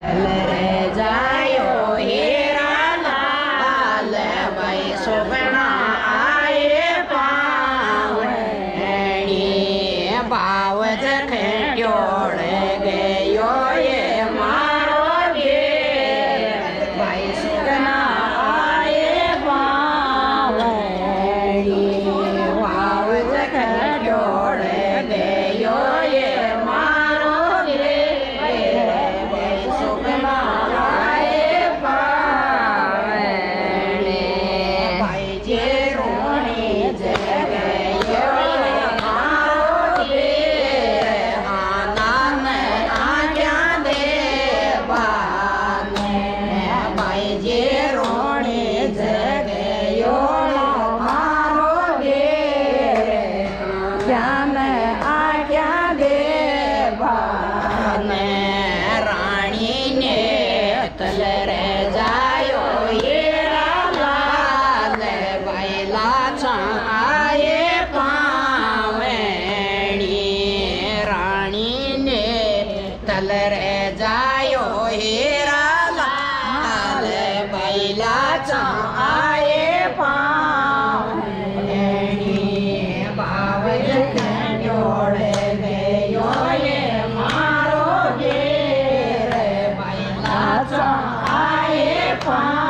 રે જાયો હીરા લાલ ભાઈ સુગણા આયે પાવણી ભાવ જ ખેટ્યોડે ગયો એ મારો ઘેર ભાઈ સુગણા આયે પાવણી ભાવ જ ખેટ્યોડે ગયો એ મારો ઘેર ભાઈ સુગણા આયે પાવણી ભાઈ જે રોણી જે ગયો એ મારો ઘેર આનાને આગ્યા દેવાને ભાઈ જે રોણી જે ગયો મારો ઘેર આનાને આગ્યા દેવાને રાણીને તલ રે જાયો હીરા લાલ ભાઈ લાછા આયે પાવણી રાણીને તલ રે જાયો હીરા લાલ ભાઈ લાછા આયે પાવણી ભાવ જ ખેટ્યોડે ગયો એ મારો ઘેર ભાઈ લાછા આયે પાવણી